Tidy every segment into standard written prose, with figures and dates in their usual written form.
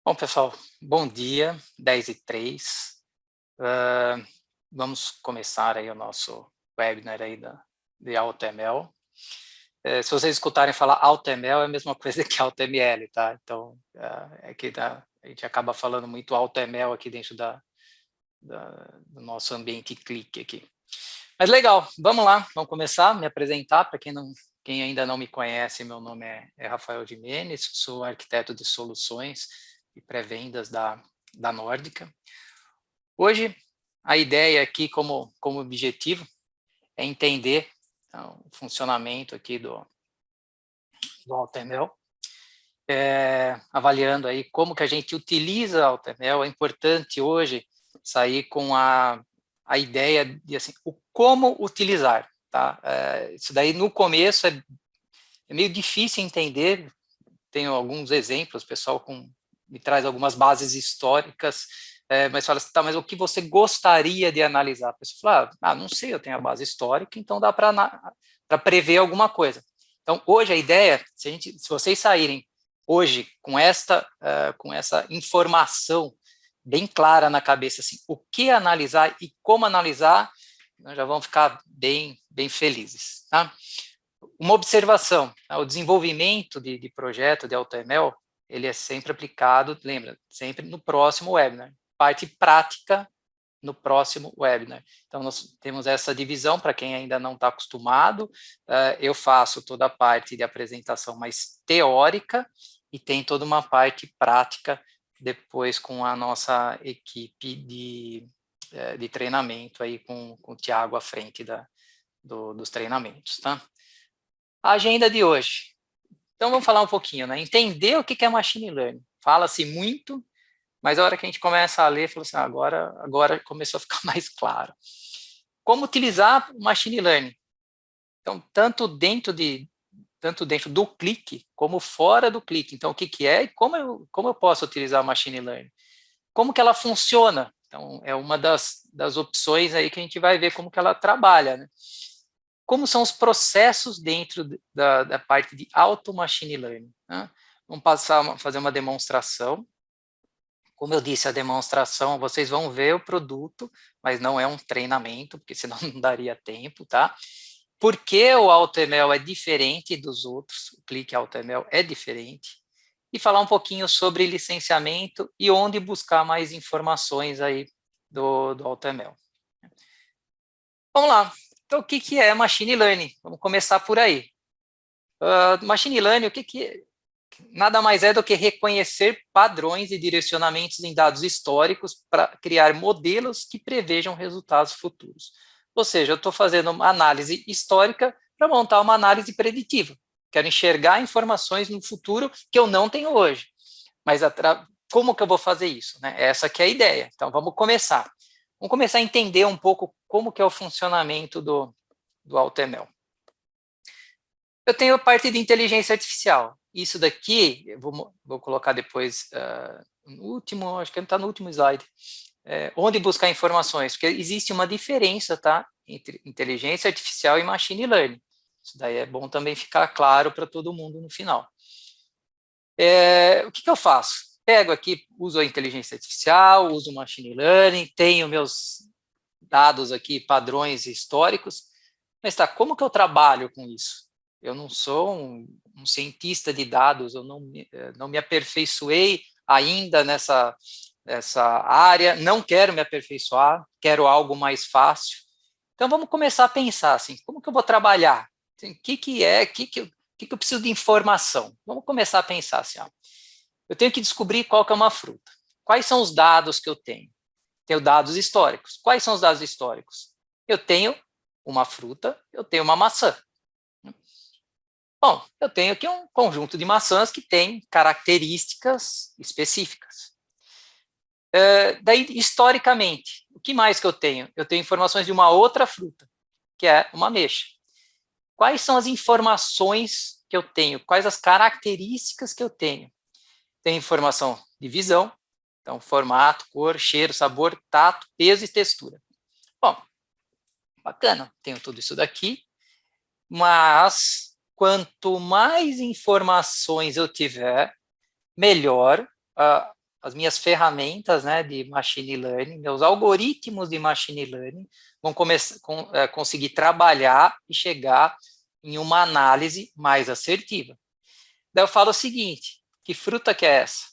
Bom, pessoal, bom dia, 10h03. Vamos começar aí o nosso webinar aí de AutoML. Se vocês escutarem falar AutoML, é a mesma coisa que AutoML, tá? Então, é que a gente acaba falando muito AutoML aqui dentro do nosso ambiente Click aqui. Mas legal, vamos lá, vamos começar, me apresentar. Para quem ainda não me conhece, meu nome é Rafael Gimenez, sou arquiteto de soluções e pré-vendas da Nórdica. Hoje, a ideia aqui como objetivo é entender o funcionamento aqui do AutoML, avaliando aí como que a gente utiliza o AutoML. É importante hoje sair com a ideia de assim, como utilizar, tá? Isso daí no começo é meio difícil entender. Tenho alguns exemplos, o pessoal me traz algumas bases históricas, mas fala assim, tá, mas o que você gostaria de analisar? A pessoa fala, não sei, eu tenho a base histórica, então dá para prever alguma coisa. Então, hoje a ideia, se vocês saírem hoje com essa informação bem clara na cabeça, assim, o que analisar e como analisar, nós já vamos ficar bem felizes, tá? Uma observação, o desenvolvimento de projeto de AutoML, ele é sempre aplicado, lembra, sempre no próximo webinar. Parte prática no próximo webinar. Então, nós temos essa divisão, para quem ainda não está acostumado, eu faço toda a parte de apresentação mais teórica e tem toda uma parte prática depois com a nossa equipe de treinamento, aí com o Thiago à frente dos treinamentos, tá? A agenda de hoje. Então, vamos falar um pouquinho, né? Entender o que é Machine Learning. Fala-se muito, mas a hora que a gente começa a ler, fala assim, agora começou a ficar mais claro. Como utilizar o Machine Learning? Então, tanto dentro do clique, como fora do clique. Então, o que é e como eu posso utilizar o Machine Learning? Como que ela funciona? Então, é uma das opções aí que a gente vai ver como que ela trabalha, né? Como são os processos dentro da parte de Auto Machine Learning, né? Vamos fazer uma demonstração. Como eu disse, a demonstração, vocês vão ver o produto, mas não é um treinamento, porque senão não daria tempo, tá? Por que o AutoML é diferente dos outros? O Click AutoML é diferente. E falar um pouquinho sobre licenciamento e onde buscar mais informações aí do AutoML. Vamos lá. Então, o que é Machine Learning? Vamos começar por aí. Machine Learning, nada mais é do que reconhecer padrões e direcionamentos em dados históricos para criar modelos que prevejam resultados futuros. Ou seja, eu estou fazendo uma análise histórica para montar uma análise preditiva. Quero enxergar informações no futuro que eu não tenho hoje. Mas como que eu vou fazer isso, né? Essa que é a ideia. Então, vamos começar. Vamos começar a entender um pouco como que é o funcionamento do AutoML. Eu tenho a parte de inteligência artificial. Isso daqui, eu vou colocar depois no último, acho que está no último slide, onde buscar informações, porque existe uma diferença, tá, entre inteligência artificial e machine learning. Isso daí é bom também ficar claro para todo mundo no final. O que eu faço? Pego aqui, uso a inteligência artificial, uso o machine learning, tenho meus dados aqui, padrões históricos, mas tá, como que eu trabalho com isso? Eu não sou um cientista de dados, eu não me aperfeiçoei ainda nessa área, não quero me aperfeiçoar, quero algo mais fácil. Então, vamos começar a pensar assim, como que eu vou trabalhar? Assim, o que eu preciso de informação? Vamos começar a pensar assim, eu tenho que descobrir qual que é uma fruta. Quais são os dados que eu tenho? Tenho dados históricos. Quais são os dados históricos? Eu tenho uma fruta, eu tenho uma maçã. Bom, eu tenho aqui um conjunto de maçãs que tem características específicas. Daí, historicamente, o que mais que eu tenho? Eu tenho informações de uma outra fruta, que é uma ameixa. Quais são as informações que eu tenho? Quais as características que eu tenho? Tenho informação de visão, então formato, cor, cheiro, sabor, tato, peso e textura. Bom, bacana, tenho tudo isso daqui, mas quanto mais informações eu tiver, melhor as minhas ferramentas, né, de machine learning, meus algoritmos de machine learning vão conseguir trabalhar e chegar em uma análise mais assertiva. Daí eu falo o seguinte, que fruta que é essa?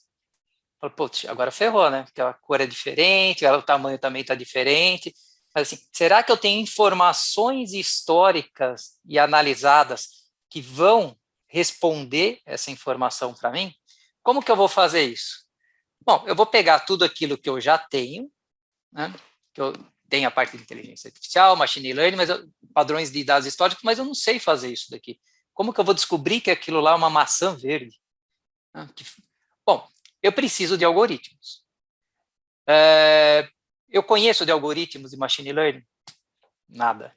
Eu falo, putz, agora ferrou, né? Porque a cor é diferente, o tamanho também está diferente. Mas assim, será que eu tenho informações históricas e analisadas que vão responder essa informação para mim? Como que eu vou fazer isso? Bom, eu vou pegar tudo aquilo que eu já tenho, né? Que eu tenho a parte de inteligência artificial, machine learning, padrões de dados históricos, mas eu não sei fazer isso daqui. Como que eu vou descobrir que aquilo lá é uma maçã verde? Bom, eu preciso de algoritmos. Eu conheço de algoritmos de machine learning? Nada.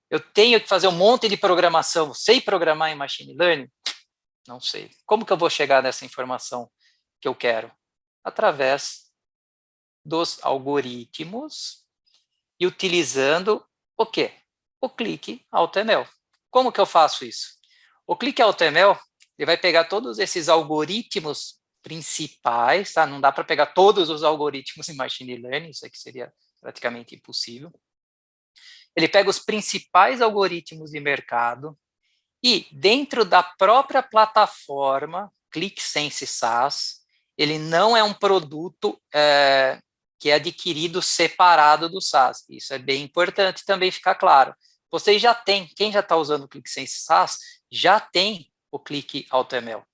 Eu tenho que fazer um monte de programação. Sei programar em machine learning? Não sei. Como que eu vou chegar nessa informação que eu quero? Através dos algoritmos e utilizando o quê? O clique AutoML. Como que eu faço isso? O clique AutoML, ele vai pegar todos esses algoritmos principais, tá? Não dá para pegar todos os algoritmos em machine learning, isso aqui seria praticamente impossível. Ele pega os principais algoritmos de mercado e, dentro da própria plataforma ClickSense SaaS, ele não é um produto que é adquirido separado do SaaS. Isso é bem importante também ficar claro. Vocês já têm, quem já está usando o ClickSense SaaS, já tem o Click AutoML.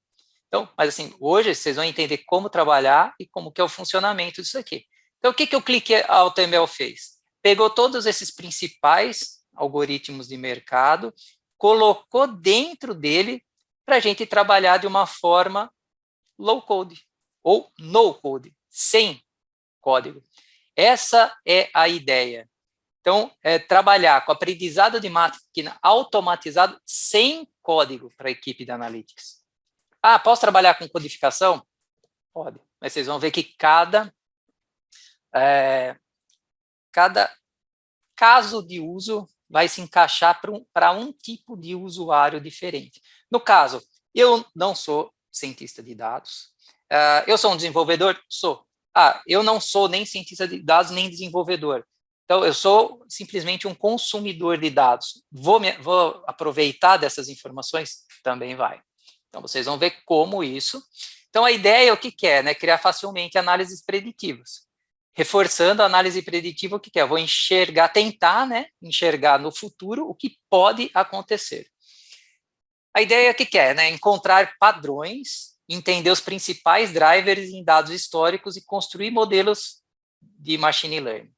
Então, mas assim, hoje vocês vão entender como trabalhar e como que é o funcionamento disso aqui. Então, o que, que o Click AutoML fez? Pegou todos esses principais algoritmos de mercado, colocou dentro dele para a gente trabalhar de uma forma low code ou no code, sem código. Essa é a ideia. Então, trabalhar com aprendizado de máquina automatizado sem código para a equipe de Analytics. Ah, posso trabalhar com codificação? Pode. Mas vocês vão ver que cada caso de uso vai se encaixar para um tipo de usuário diferente. No caso, eu não sou cientista de dados. Eu sou um desenvolvedor? Sou. Eu não sou nem cientista de dados, nem desenvolvedor. Então, eu sou simplesmente um consumidor de dados. Vou aproveitar dessas informações? Também vai. Então, vocês vão ver como isso. Então, a ideia é o que é, né? Criar facilmente análises preditivas. Reforçando a análise preditiva, o que é? Eu vou enxergar, tentar, né? Enxergar no futuro o que pode acontecer. A ideia é o que é, né? Encontrar padrões, entender os principais drivers em dados históricos e construir modelos de machine learning.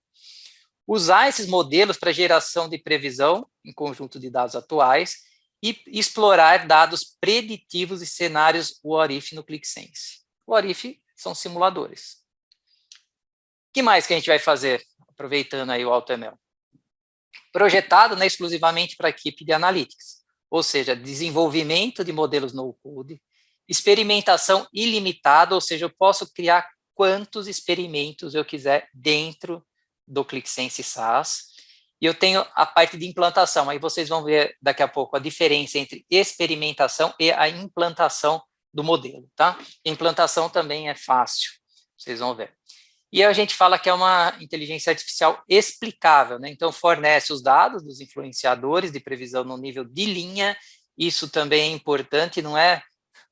Usar esses modelos para geração de previsão em conjunto de dados atuais e explorar dados preditivos e cenários what if no ClickSense. What if são simuladores. O que mais que a gente vai fazer, aproveitando aí o AutoML? Projetado, né, exclusivamente para a equipe de Analytics, ou seja, desenvolvimento de modelos no-code, experimentação ilimitada, ou seja, eu posso criar quantos experimentos eu quiser dentro do ClickSense SaaS, e eu tenho a parte de implantação, aí vocês vão ver daqui a pouco a diferença entre experimentação e a implantação do modelo, tá? A implantação também é fácil, vocês vão ver. E a gente fala que é uma inteligência artificial explicável, né? Então fornece os dados dos influenciadores de previsão no nível de linha, isso também é importante, não é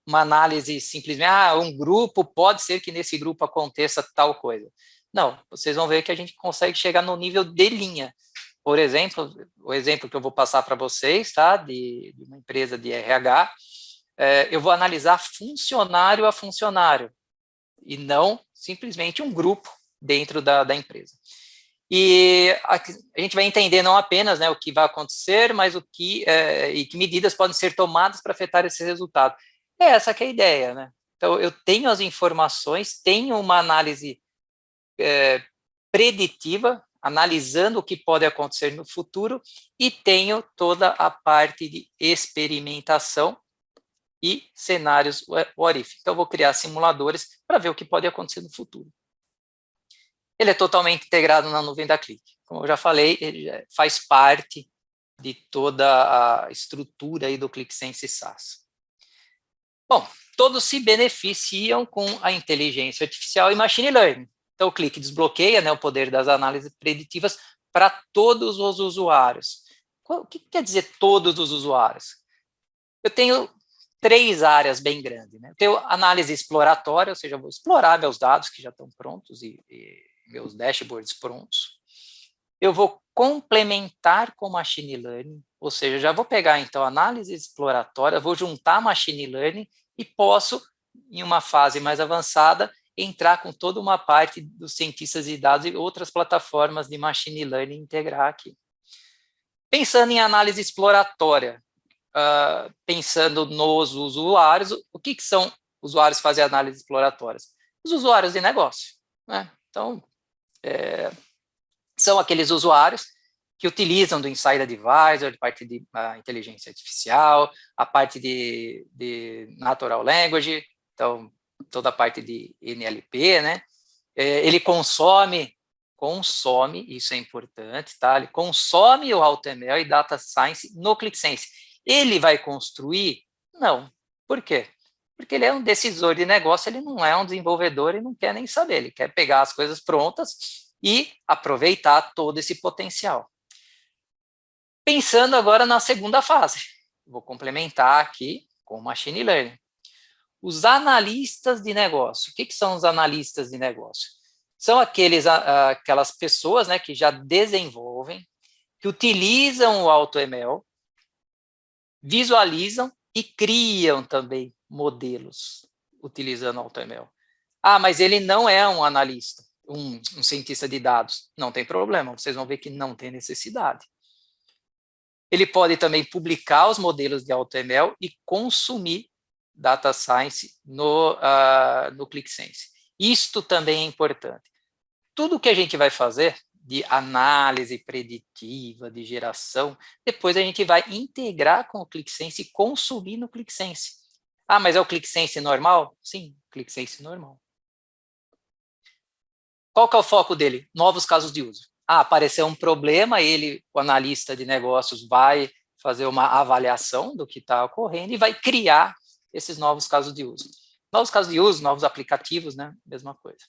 uma análise simplesmente, um grupo, pode ser que nesse grupo aconteça tal coisa. Não, vocês vão ver que a gente consegue chegar no nível de linha. Por exemplo, o exemplo que eu vou passar para vocês, tá, de uma empresa de RH, eu vou analisar funcionário a funcionário, e não simplesmente um grupo dentro da empresa. E a gente vai entender não apenas, né, o que vai acontecer, mas e que medidas podem ser tomadas para afetar esse resultado. Essa que é a ideia, né? Então, eu tenho as informações, tenho uma análise preditiva, analisando o que pode acontecer no futuro, e tenho toda a parte de experimentação e cenários what if. Então, eu vou criar simuladores para ver o que pode acontecer no futuro. Ele é totalmente integrado na nuvem da Click. Como eu já falei, ele faz parte de toda a estrutura aí do ClickSense SaaS. Bom, todos se beneficiam com a inteligência artificial e machine learning. Então, o clique desbloqueia, né, o poder das análises preditivas para todos os usuários. O que quer dizer todos os usuários? Eu tenho 3 áreas bem grandes. Né? Eu tenho análise exploratória, ou seja, eu vou explorar meus dados que já estão prontos e meus dashboards prontos. Eu vou complementar com machine learning, ou seja, já vou pegar, então, análise exploratória, vou juntar machine learning e posso, em uma fase mais avançada, entrar com toda uma parte dos cientistas de dados e outras plataformas de machine learning integrar aqui. Pensando em análise exploratória, pensando nos usuários, o que são usuários que fazem análises exploratórias? Os usuários de negócio. Né? Então, são aqueles usuários que utilizam do Insight Advisor, a parte de inteligência artificial, a parte de Natural Language, então, toda a parte de NLP, né? Ele consome, isso é importante, tá? Ele consome o AutoML e Data Science no ClickSense. Ele vai construir? Não. Por quê? Porque ele é um decisor de negócio, ele não é um desenvolvedor e não quer nem saber, ele quer pegar as coisas prontas e aproveitar todo esse potencial. Pensando agora na segunda fase, vou complementar aqui com o Machine Learning. Os analistas de negócio. O que são os analistas de negócio? São aquelas pessoas, né, que já desenvolvem, que utilizam o AutoML, visualizam e criam também modelos utilizando o AutoML. Ah, mas ele não é um analista, um cientista de dados. Não tem problema, vocês vão ver que não tem necessidade. Ele pode também publicar os modelos de AutoML e consumir Data Science no ClickSense. Isto também é importante. Tudo que a gente vai fazer de análise preditiva, de geração, depois a gente vai integrar com o ClickSense e consumir no ClickSense. Ah, mas é o ClickSense normal? Sim, ClickSense normal. Qual que é o foco dele? Novos casos de uso. Ah, apareceu um problema, o analista de negócios, vai fazer uma avaliação do que está ocorrendo e vai criar esses novos casos de uso. Novos casos de uso, novos aplicativos, né? Mesma coisa.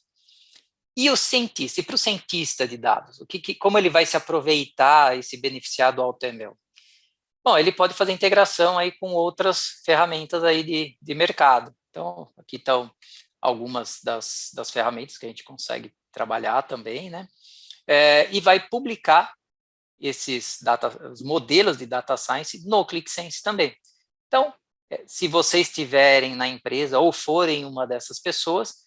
E o cientista? E para o cientista de dados? Como ele vai se aproveitar e se beneficiar do AutoML? Bom, ele pode fazer integração aí com outras ferramentas aí de mercado. Então, aqui estão algumas das ferramentas que a gente consegue trabalhar também, né? E vai publicar os modelos de Data Science no ClickSense também. Então, se vocês estiverem na empresa ou forem uma dessas pessoas,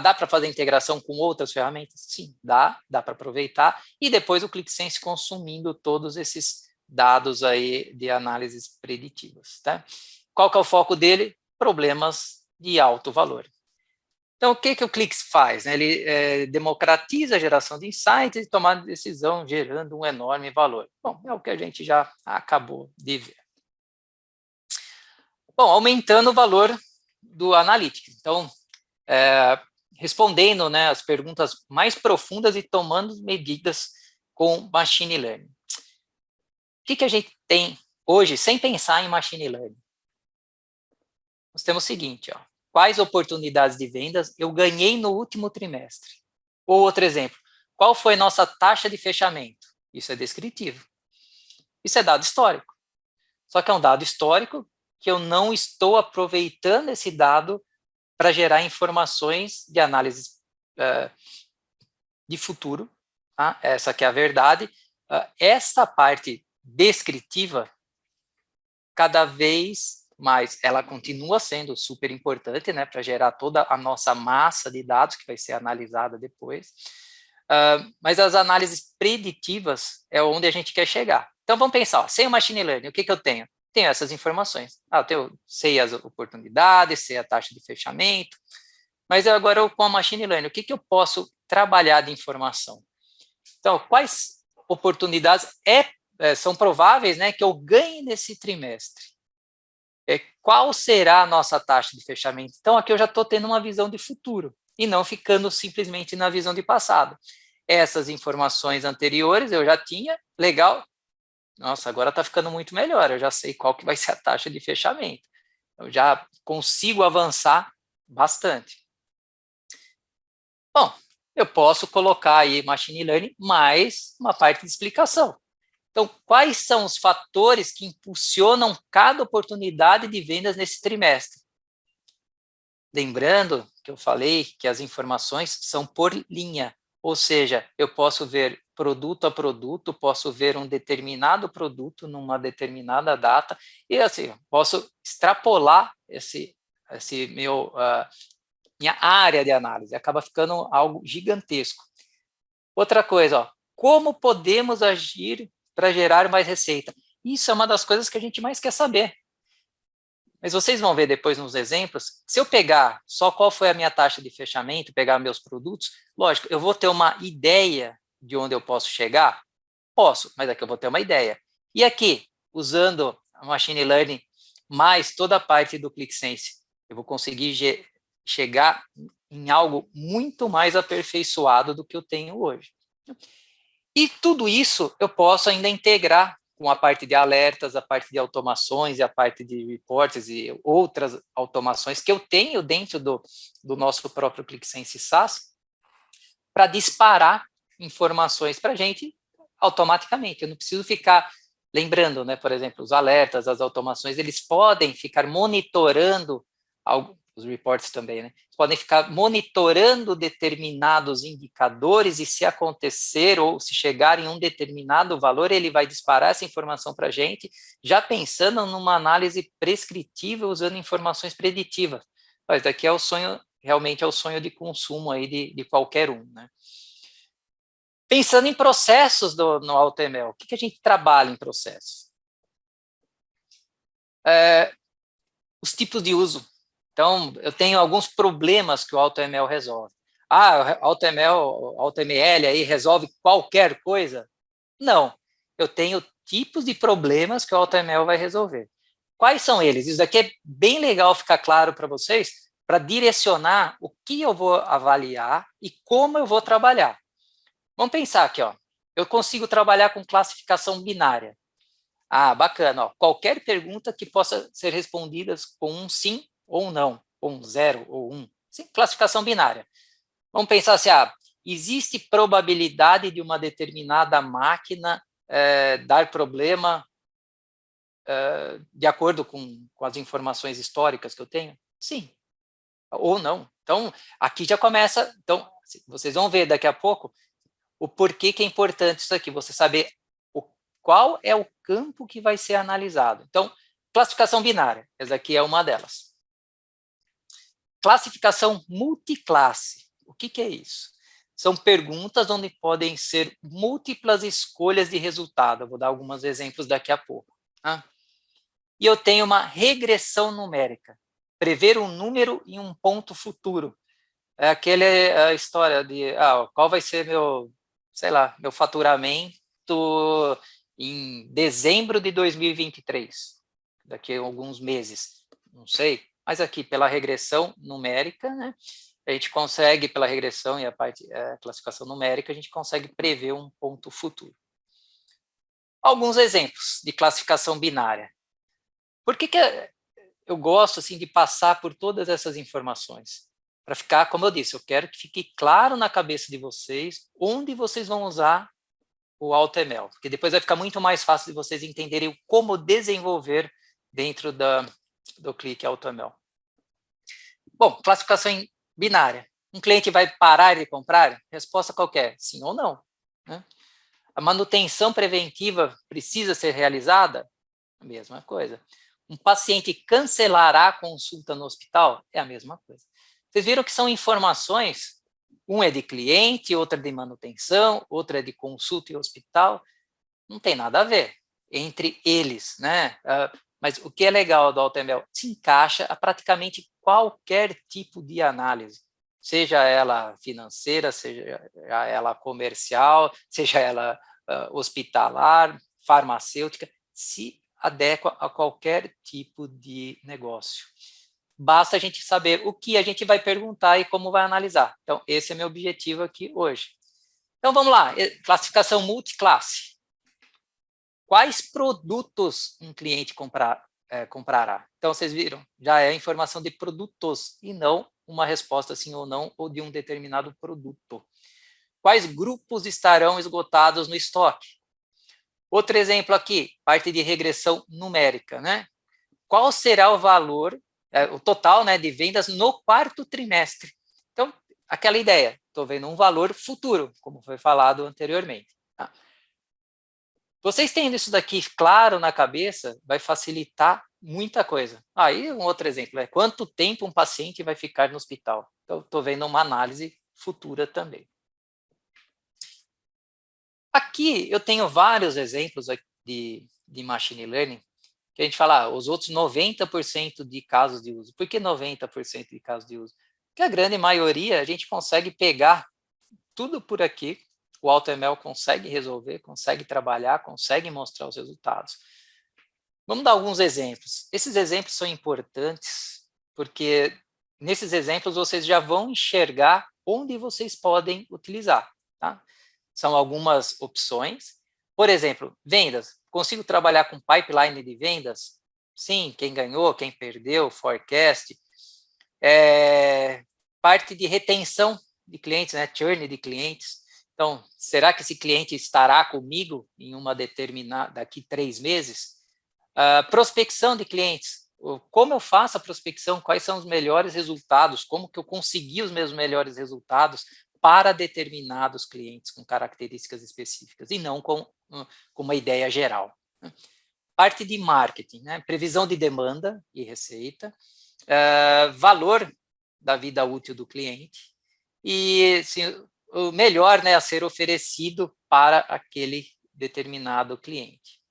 dá para fazer integração com outras ferramentas? Sim, dá para aproveitar. E depois o ClickSense consumindo todos esses dados aí de análises preditivas. Tá? Qual que é o foco dele? Problemas de alto valor. Então, o que o Clix faz? Ele democratiza a geração de insights e tomar decisão gerando um enorme valor. Bom, é o que a gente já acabou de ver. Bom, aumentando o valor do Analytics. Então, respondendo, né, as perguntas mais profundas e tomando medidas com Machine Learning. O que a gente tem hoje, sem pensar em Machine Learning? Nós temos o seguinte, ó. Quais oportunidades de vendas eu ganhei no último trimestre? Ou outro exemplo, qual foi nossa taxa de fechamento? Isso é descritivo. Isso é dado histórico. Só que é um dado histórico que eu não estou aproveitando esse dado para gerar informações de análise de futuro. Tá? Essa que é a verdade. Essa parte descritiva, cada vez mas ela continua sendo super importante, né, para gerar toda a nossa massa de dados que vai ser analisada depois. Mas as análises preditivas é onde a gente quer chegar. Então, vamos pensar, ó, sem o Machine Learning, o que eu tenho? Tenho essas informações. Sei as oportunidades, sei a taxa de fechamento, mas agora com a Machine Learning, o que eu posso trabalhar de informação? Então, quais oportunidades são prováveis, né, que eu ganhe nesse trimestre? Qual será a nossa taxa de fechamento? Então, aqui eu já estou tendo uma visão de futuro e não ficando simplesmente na visão de passado. Essas informações anteriores eu já tinha, legal. Nossa, agora está ficando muito melhor, eu já sei qual que vai ser a taxa de fechamento. eu já consigo avançar bastante. Bom, eu posso colocar aí Machine Learning mais uma parte de explicação. Então, quais são os fatores que impulsionam cada oportunidade de vendas nesse trimestre? Lembrando que eu falei que as informações são por linha, ou seja, eu posso ver produto a produto, posso ver um determinado produto numa determinada data, e assim, posso extrapolar esse minha área de análise, acaba ficando algo gigantesco. Outra coisa, ó, como podemos agir para gerar mais receita? Isso é uma das coisas que a gente mais quer saber. Mas vocês vão ver depois nos exemplos, se eu pegar só qual foi a minha taxa de fechamento, pegar meus produtos, lógico, eu vou ter uma ideia de onde eu posso chegar? Posso, mas aqui eu vou ter uma ideia. E aqui, usando a Machine Learning mais toda a parte do ClickSense, eu vou conseguir chegar em algo muito mais aperfeiçoado do que eu tenho hoje. E tudo isso eu posso ainda integrar com a parte de alertas, a parte de automações e a parte de reports e outras automações que eu tenho dentro do nosso próprio ClickSense SaaS para disparar informações para a gente automaticamente. Eu não preciso ficar lembrando, né, por exemplo, os alertas, as automações, eles podem ficar monitorando algo, os reports também, né? Podem ficar monitorando determinados indicadores e se acontecer ou se chegar em um determinado valor, ele vai disparar essa informação para a gente, já pensando numa análise prescritiva usando informações preditivas. Mas daqui é o sonho, realmente é o sonho de consumo aí de qualquer um, né? Pensando em processos no AutoML, o que a gente trabalha em processos? Os tipos de uso. Então, eu tenho alguns problemas que o AutoML resolve. Ah, AutoML aí resolve qualquer coisa? Não. Eu tenho tipos de problemas que o AutoML vai resolver. Quais são eles? Isso daqui é bem legal ficar claro para vocês, para direcionar o que eu vou avaliar e como eu vou trabalhar. Vamos pensar aqui, ó. Eu consigo trabalhar com classificação binária. Ah, bacana. Ó. Qualquer pergunta que possa ser respondida com um sim ou um não, ou um 0 ou 1. Sim, classificação binária. Vamos pensar assim, existe probabilidade de uma determinada máquina dar problema de acordo com as informações históricas que eu tenho? Sim. Ou não. Então, aqui já começa... Então, vocês vão ver daqui a pouco o porquê que é importante isso aqui, você saber qual é o campo que vai ser analisado. Então, classificação binária, essa aqui é uma delas. Classificação multiclasse, o que é isso? São perguntas onde podem ser múltiplas escolhas de resultado. Eu vou dar alguns exemplos daqui a pouco. Tá? E eu tenho uma regressão numérica, prever um número em um ponto futuro. É aquela história de qual vai ser meu, sei lá, meu faturamento em dezembro de 2023, daqui a alguns meses, não sei, mas aqui pela regressão numérica, né, a gente consegue, pela regressão e a parte classificação numérica, a gente consegue prever um ponto futuro. Alguns exemplos de classificação binária. Por que eu gosto assim de passar por todas essas informações? Para ficar, como eu disse, eu quero que fique claro na cabeça de vocês onde vocês vão usar o AutoML, porque depois vai ficar muito mais fácil de vocês entenderem como desenvolver dentro do Click AutoML. Bom, classificação binária. Um cliente vai parar de comprar? Resposta qualquer, sim ou não. Né? A manutenção preventiva precisa ser realizada? A mesma coisa. Um paciente cancelará a consulta no hospital? É a mesma coisa. Vocês viram que são informações, um é de cliente, outra é de manutenção, outra é de consulta e hospital, não tem nada a ver entre eles, né? Mas o que é legal do AutoML? Se encaixa a praticamente qualquer tipo de análise, seja ela financeira, seja ela comercial, seja ela hospitalar, farmacêutica, se adequa a qualquer tipo de negócio. Basta a gente saber o que a gente vai perguntar e como vai analisar. Então, esse é meu objetivo aqui hoje. Então, vamos lá. Classificação multiclasse. Quais produtos um cliente comprará. Então, vocês viram, já é informação de produtos e não uma resposta sim ou não, ou de um determinado produto. Quais grupos estarão esgotados no estoque? Outro exemplo aqui, parte de regressão numérica, né? Qual será o valor, o total, né, de vendas no quarto trimestre? Então, aquela ideia, estou vendo um valor futuro, como foi falado anteriormente. Tá? Vocês tendo isso daqui claro na cabeça, vai facilitar muita coisa. Aí, um outro exemplo é quanto tempo um paciente vai ficar no hospital. Então, estou vendo uma análise futura também. Aqui eu tenho vários exemplos de machine learning, que a gente fala, os outros 90% de casos de uso. Por que 90% de casos de uso? Porque a grande maioria a gente consegue pegar tudo por aqui, o AutoML consegue resolver, consegue trabalhar, consegue mostrar os resultados. Vamos dar alguns exemplos. Esses exemplos são importantes, porque nesses exemplos vocês já vão enxergar onde vocês podem utilizar. Tá? São algumas opções. Por exemplo, vendas. Consigo trabalhar com pipeline de vendas? Sim, quem ganhou, quem perdeu, forecast. Parte de retenção de clientes, né? Churn de clientes. Então, será que esse cliente estará comigo em uma determinada, daqui 3 meses? Prospecção de clientes. Como eu faço a prospecção? Quais são os melhores resultados? Como que eu consegui os meus melhores resultados para determinados clientes com características específicas e não com uma ideia geral. Parte de marketing, né? Previsão de demanda e receita, valor da vida útil do cliente e assim, o melhor, né, a ser oferecido para aquele determinado cliente.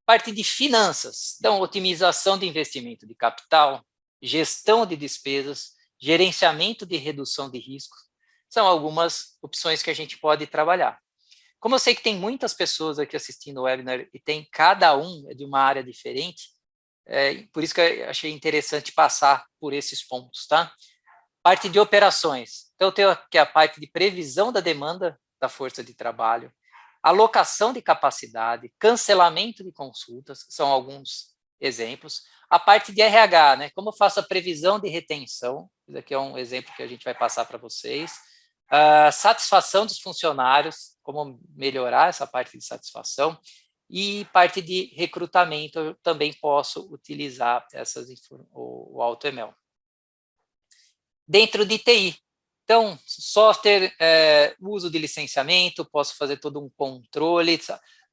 Parte de finanças, então otimização de investimento de capital, gestão de despesas, gerenciamento de redução de riscos, são algumas opções que a gente pode trabalhar. Como eu sei que tem muitas pessoas aqui assistindo o webinar e tem cada um de uma área diferente, por isso que eu achei interessante passar por esses pontos, tá? Parte de operações. Então, eu tenho aqui a parte de previsão da demanda da força de trabalho, alocação de capacidade, cancelamento de consultas, são alguns exemplos. A parte de RH, né? Como eu faço a previsão de retenção, isso aqui é um exemplo que a gente vai passar para vocês. Satisfação dos funcionários, como melhorar essa parte de satisfação. E parte de recrutamento, eu também posso utilizar o AutoML. Dentro de TI, então, software, uso de licenciamento, posso fazer todo um controle,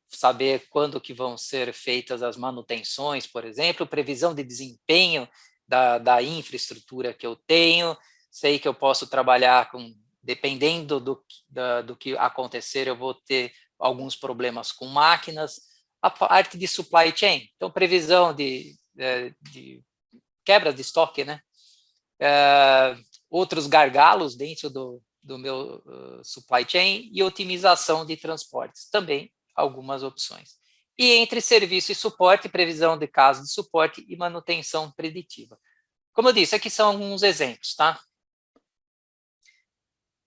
saber quando que vão ser feitas as manutenções, por exemplo, previsão de desempenho da infraestrutura que eu tenho, sei que eu posso trabalhar com, dependendo do que acontecer, eu vou ter alguns problemas com máquinas, a parte de supply chain, então previsão de quebra de estoque, né? Outros gargalos dentro do meu supply chain e otimização de transportes, também algumas opções. E entre serviço e suporte, previsão de casos de suporte e manutenção preditiva. Como eu disse, aqui são alguns exemplos, tá?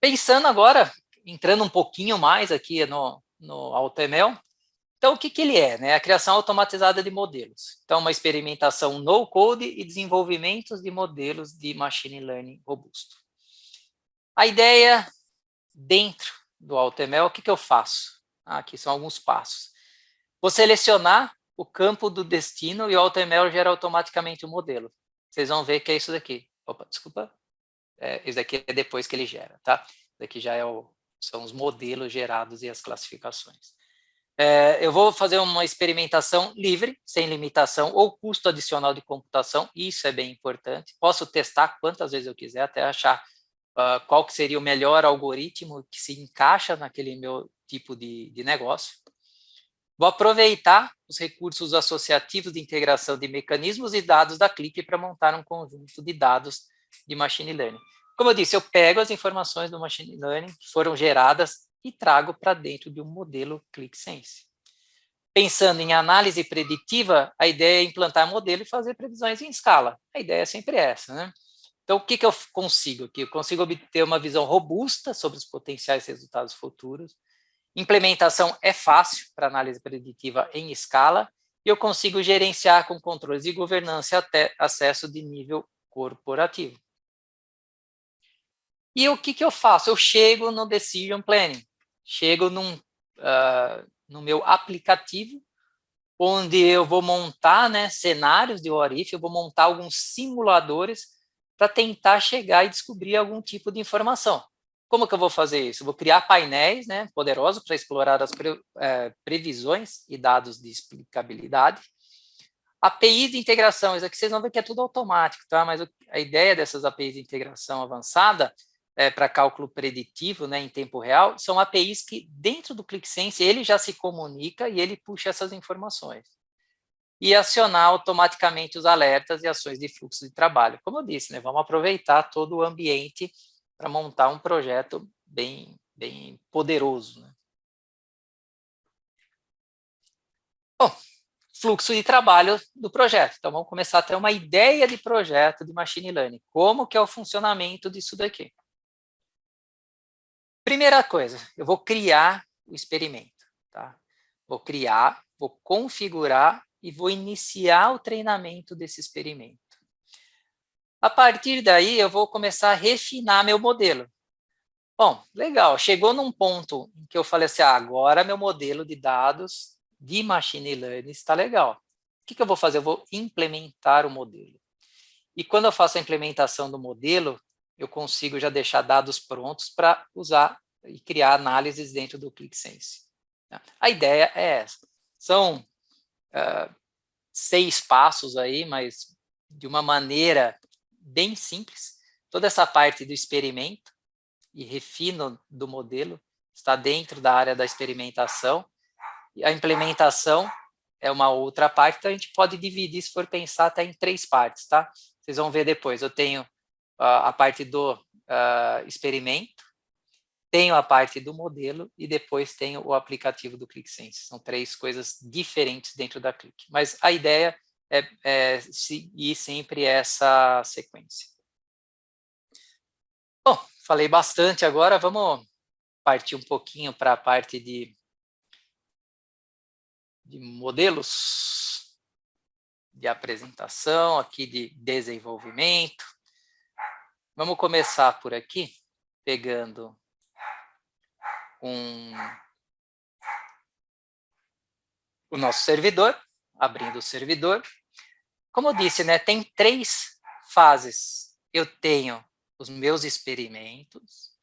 Pensando agora, entrando um pouquinho mais aqui no AutoML, então, o que ele é? Né? A criação automatizada de modelos. Então, uma experimentação no-code e desenvolvimento de modelos de machine learning robusto. A ideia dentro do AutoML, o que eu faço? Aqui são alguns passos. Vou selecionar o campo do destino e o AutoML gera automaticamente o modelo. Vocês vão ver que é isso daqui. Opa, desculpa. Isso daqui é depois que ele gera, tá? Isso daqui já são os modelos gerados e as classificações. Eu vou fazer uma experimentação livre, sem limitação ou custo adicional de computação, isso é bem importante. Posso testar quantas vezes eu quiser, até achar qual que seria o melhor algoritmo que se encaixa naquele meu tipo de negócio. Vou aproveitar os recursos associativos de integração de mecanismos e dados da Click para montar um conjunto de dados de machine learning. Como eu disse, eu pego as informações do machine learning que foram geradas e trago para dentro de um modelo ClickSense. Pensando em análise preditiva, a ideia é implantar modelo e fazer previsões em escala. A ideia é sempre essa, né? Então, o que eu consigo aqui? Eu consigo obter uma visão robusta sobre os potenciais resultados futuros. Implementação é fácil para análise preditiva em escala e eu consigo gerenciar com controles de governança até acesso de nível corporativo. E o que eu faço? Eu chego no Decision Planning, chego no meu aplicativo, onde eu vou montar, né, cenários de what if, eu vou montar alguns simuladores para tentar chegar e descobrir algum tipo de informação. Como que eu vou fazer isso? Eu vou criar painéis, né, poderosos para explorar as previsões e dados de explicabilidade. APIs de integração, isso aqui vocês vão ver que é tudo automático, tá? Mas a ideia dessas APIs de integração avançada para cálculo preditivo, né, em tempo real, são APIs que dentro do ClickSense ele já se comunica e ele puxa essas informações. E acionar automaticamente os alertas e ações de fluxo de trabalho. Como eu disse, né, vamos aproveitar todo o ambiente para montar um projeto bem poderoso, né? Bom, fluxo de trabalho do projeto. Então, vamos começar a ter uma ideia de projeto de Machine Learning. Como que é o funcionamento disso daqui? Primeira coisa, eu vou criar o experimento. Tá? Vou criar, vou configurar e vou iniciar o treinamento desse experimento. A partir daí, eu vou começar a refinar meu modelo. Bom, legal, chegou num ponto em que eu falei assim, agora meu modelo de dados de Machine Learning está legal. O que eu vou fazer? Eu vou implementar o modelo. E quando eu faço a implementação do modelo, eu consigo já deixar dados prontos para usar e criar análises dentro do ClickSense. A ideia é essa. São 6 passos aí, mas de uma maneira bem simples. Toda essa parte do experimento e refino do modelo está dentro da área da experimentação. E a implementação é uma outra parte, então a gente pode dividir, se for pensar, até em 3 partes, tá? Vocês vão ver depois. Eu tenho a parte do experimento, tenho a parte do modelo e depois tenho o aplicativo do ClickSense. São 3 coisas diferentes dentro da Click. Mas a ideia é seguir sempre essa sequência. Bom, falei bastante agora, vamos partir um pouquinho para a parte de modelos de apresentação, aqui de desenvolvimento. Vamos começar por aqui, pegando o nosso servidor, abrindo o servidor. Como eu disse, né, tem 3 fases. Eu tenho os meus experimentos,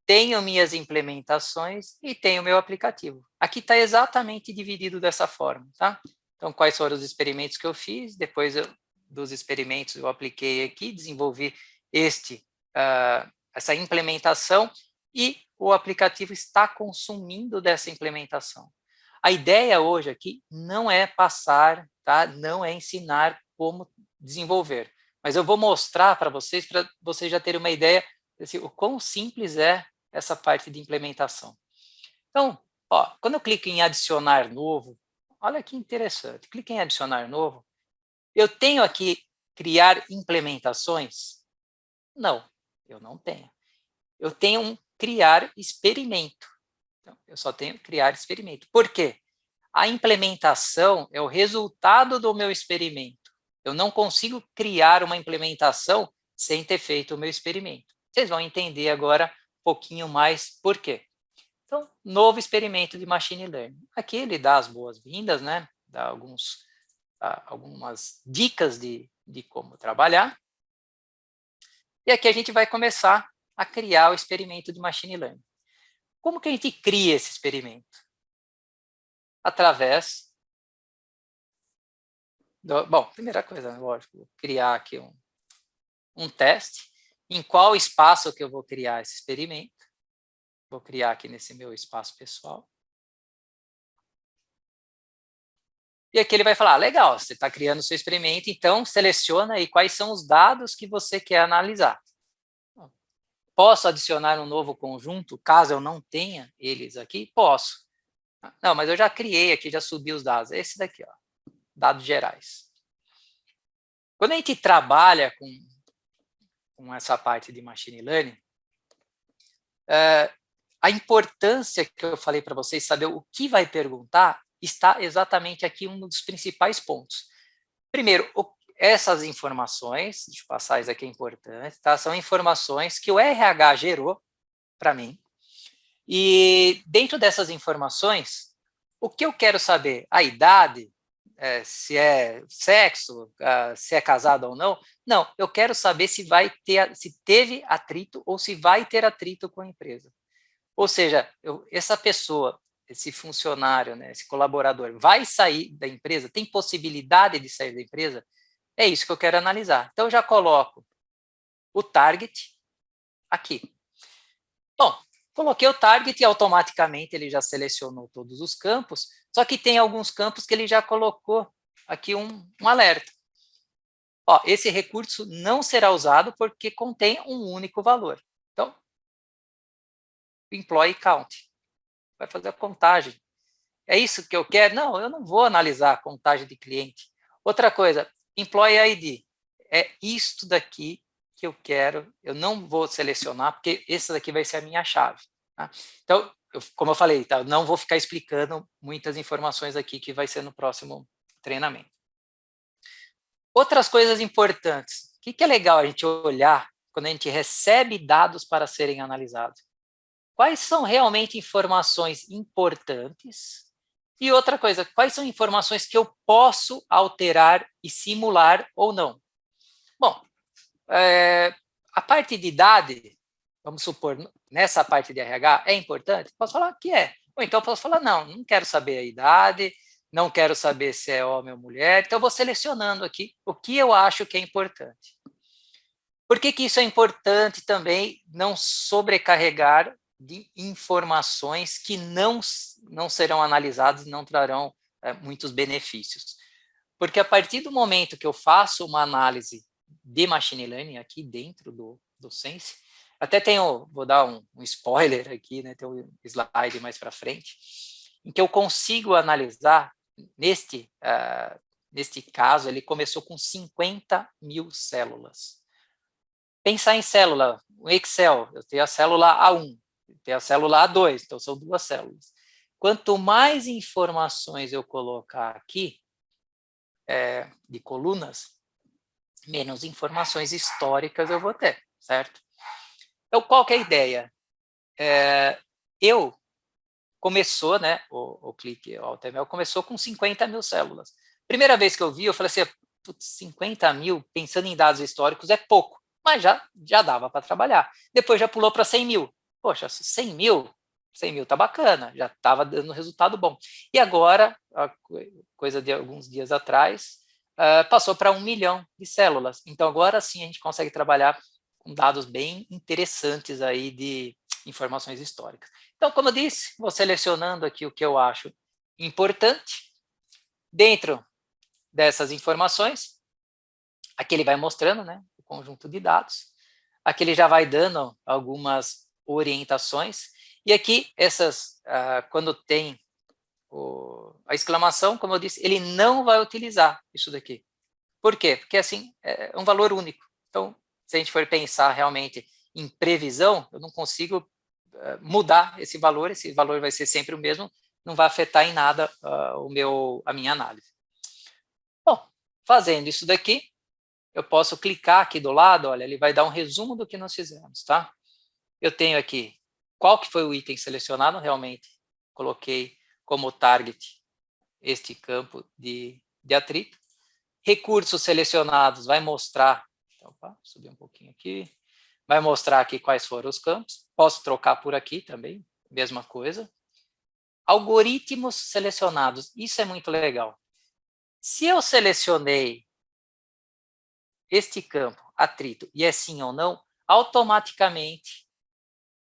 tenho minhas implementações e tenho o meu aplicativo. Aqui está exatamente dividido dessa forma, tá? Então, quais foram os experimentos que eu fiz? Depois dos experimentos eu apliquei aqui, desenvolvi essa implementação e o aplicativo está consumindo dessa implementação. A ideia hoje aqui não é passar, tá? Não é ensinar como desenvolver, mas eu vou mostrar para vocês já terem uma ideia assim, o quão simples é essa parte de implementação. Então, ó, quando eu clico em adicionar novo, olha que interessante, clique em adicionar novo, eu tenho aqui criar implementações? Não, eu não tenho. Eu tenho um criar experimento. Então, eu só tenho criar experimento. Por quê? A implementação é o resultado do meu experimento. Eu não consigo criar uma implementação sem ter feito o meu experimento. Vocês vão entender agora um pouquinho mais por quê. Então, novo experimento de Machine Learning. Aqui ele dá as boas-vindas, né? Dá algumas dicas de como trabalhar. E aqui a gente vai começar a criar o experimento de Machine Learning. Como que a gente cria esse experimento? Através bom, primeira coisa, lógico, vou criar aqui um teste. Em qual espaço que eu vou criar esse experimento? Vou criar aqui nesse meu espaço pessoal. E aqui ele vai falar, legal, você está criando o seu experimento, então seleciona aí quais são os dados que você quer analisar. Posso adicionar um novo conjunto, caso eu não tenha eles aqui? Posso. Não, mas eu já criei aqui, já subi os dados. Esse daqui, ó, dados gerais. Quando a gente trabalha com essa parte de Machine Learning, a importância que eu falei para vocês, saber o que vai perguntar, está exatamente aqui um dos principais pontos. Primeiro, essas informações, deixa eu passar isso aqui, é importante, tá? São informações que o RH gerou para mim, e dentro dessas informações, o que eu quero saber? A idade, se é sexo, se é casado ou não? Não, eu quero saber se teve atrito ou se vai ter atrito com a empresa. Ou seja, essa pessoa, esse funcionário, né, esse colaborador, vai sair da empresa? Tem possibilidade de sair da empresa? É isso que eu quero analisar. Então, eu já coloco o target aqui. Bom, coloquei o target e automaticamente ele já selecionou todos os campos, só que tem alguns campos que ele já colocou aqui um alerta. Ó, esse recurso não será usado porque contém um único valor. Então, employee count. Vai fazer a contagem. É isso que eu quero? Não, eu não vou analisar a contagem de cliente. Outra coisa, employee ID. É isto daqui que eu quero, eu não vou selecionar, porque esse daqui vai ser a minha chave. Tá? Então, como eu falei, tá, eu não vou ficar explicando muitas informações aqui, que vai ser no próximo treinamento. Outras coisas importantes. O que é legal a gente olhar quando a gente recebe dados para serem analisados? Quais são realmente informações importantes? E outra coisa, quais são informações que eu posso alterar e simular ou não? Bom, a parte de idade, vamos supor, nessa parte de RH, é importante? Posso falar que é. Ou então posso falar, não quero saber a idade, não quero saber se é homem ou mulher, então eu vou selecionando aqui o que eu acho que é importante. Por que isso é importante também, não sobrecarregar de informações que não serão analisadas e não trarão muitos benefícios? Porque a partir do momento que eu faço uma análise de machine learning aqui dentro do Sense, até vou dar um spoiler aqui, né, tem um slide mais para frente, em que eu consigo analisar, neste caso, ele começou com 50 mil células. Pensar em célula, o Excel, eu tenho a célula A1, eu tenho a célula A2, então são 2 células. Quanto mais informações eu colocar aqui, de colunas, menos informações históricas eu vou ter, certo? Então, qual que é a ideia? Começou, né, o clique, o AutoML começou com 50 mil células. Primeira vez que eu vi, eu falei assim, 50 mil, pensando em dados históricos, é pouco, mas já dava para trabalhar. Depois já pulou para 100 mil. Poxa, 100 mil tá bacana, já estava dando resultado bom. E agora, coisa de alguns dias atrás, passou para 1 milhão de células. Então, agora sim a gente consegue trabalhar com dados bem interessantes aí de informações históricas. Então, como eu disse, vou selecionando aqui o que eu acho importante. Dentro dessas informações, aqui ele vai mostrando, né, o conjunto de dados. Aqui ele já vai dando algumas orientações. E aqui, quando tem a exclamação, como eu disse, ele não vai utilizar isso daqui. Por quê? Porque, assim, é um valor único. Então, se a gente for pensar realmente em previsão, eu não consigo mudar esse valor vai ser sempre o mesmo, não vai afetar em nada a minha análise. Bom, fazendo isso daqui, eu posso clicar aqui do lado, olha, ele vai dar um resumo do que nós fizemos, tá? Eu tenho aqui qual que foi o item selecionado, realmente coloquei como target este campo de atrito. Recursos selecionados vai mostrar, opa, subir um pouquinho aqui, vai mostrar aqui quais foram os campos. Posso trocar por aqui também, mesma coisa. Algoritmos selecionados, isso é muito legal. Se eu selecionei este campo, atrito, e é sim ou não, automaticamente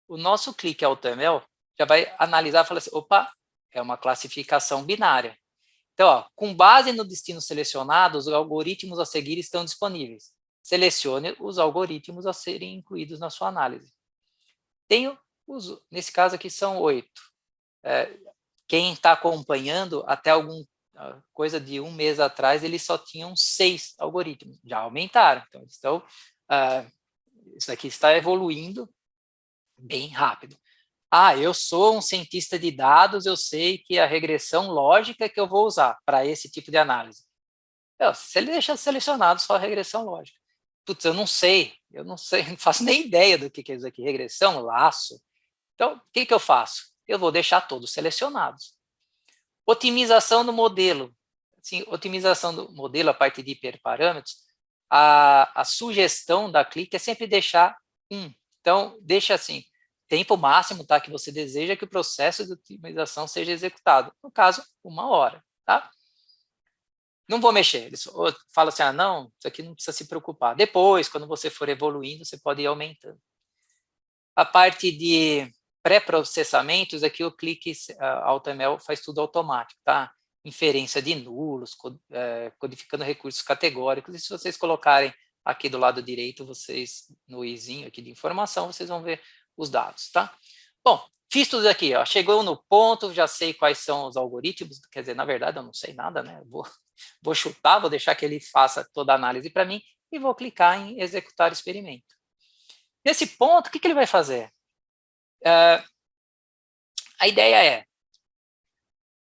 o nosso clique AutoML já vai analisar e falar assim, opa, é uma classificação binária. Então, ó, com base no destino selecionado, os algoritmos a seguir estão disponíveis. Selecione os algoritmos a serem incluídos na sua análise. Nesse caso aqui são 8. Quem está acompanhando, até coisa de 1 mês atrás, eles só tinham 6 algoritmos. Já aumentaram. Então, isso aqui está evoluindo bem rápido. eu sou um cientista de dados, eu sei que a regressão lógica que eu vou usar para esse tipo de análise. Se ele deixa selecionado só a regressão lógica. Putz, eu não sei, não faço nem ideia do que é isso aqui, regressão, laço. Então, o que eu faço? Eu vou deixar todos selecionados. Otimização do modelo. Assim, otimização do modelo a partir de hiperparâmetros, a sugestão da Click é sempre deixar 1. Então, deixa assim, tempo máximo, tá, que você deseja que o processo de otimização seja executado. No caso, 1 hora, tá? Não vou mexer. Eles falam assim, não, isso aqui não precisa se preocupar. Depois, quando você for evoluindo, você pode ir aumentando. A parte de pré-processamentos, aqui o Click AutoML faz tudo automático, tá? Inferência de nulos, codificando recursos categóricos, e se vocês colocarem aqui do lado direito, vocês, no izinho aqui de informação, vocês vão ver os dados, tá? Bom, fiz tudo aqui, ó, chegou no ponto, já sei quais são os algoritmos, quer dizer, na verdade eu não sei nada, né? Vou chutar, vou deixar que ele faça toda a análise para mim, e vou clicar em executar experimento. Nesse ponto, o que ele vai fazer? A ideia é,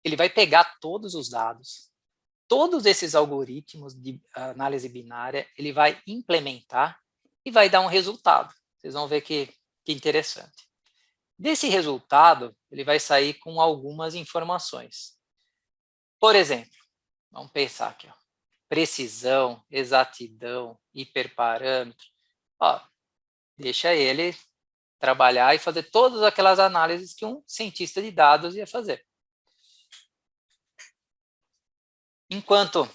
ele vai pegar todos os dados, todos esses algoritmos de análise binária, ele vai implementar e vai dar um resultado. Vocês vão ver que interessante. Desse resultado, ele vai sair com algumas informações. Por exemplo, vamos pensar aqui, ó, precisão, exatidão, hiperparâmetro. Ó, deixa ele trabalhar e fazer todas aquelas análises que um cientista de dados ia fazer. Enquanto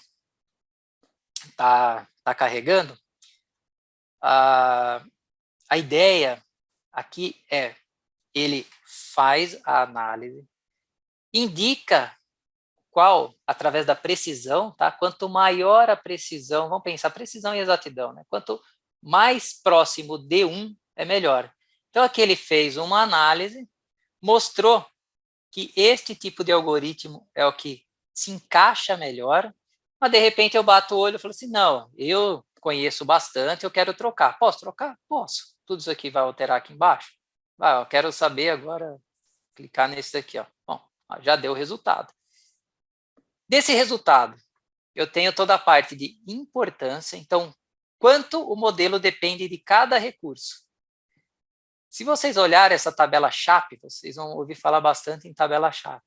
está carregando, a ideia aqui é, ele faz a análise, indica qual, através da precisão, tá? Quanto maior a precisão, vamos pensar precisão e exatidão, né? Quanto mais próximo de 1 é melhor. Então aqui ele fez uma análise, mostrou que este tipo de algoritmo é o que se encaixa melhor, mas de repente eu bato o olho e falo assim, não, eu conheço bastante, eu quero trocar. Posso trocar? Posso. Tudo isso aqui vai alterar aqui embaixo? Vai, eu quero saber agora, clicar nesse daqui, ó. Bom, já deu o resultado. Desse resultado, eu tenho toda a parte de importância, então, quanto o modelo depende de cada recurso. Se vocês olharem essa tabela SHAP, vocês vão ouvir falar bastante em tabela SHAP.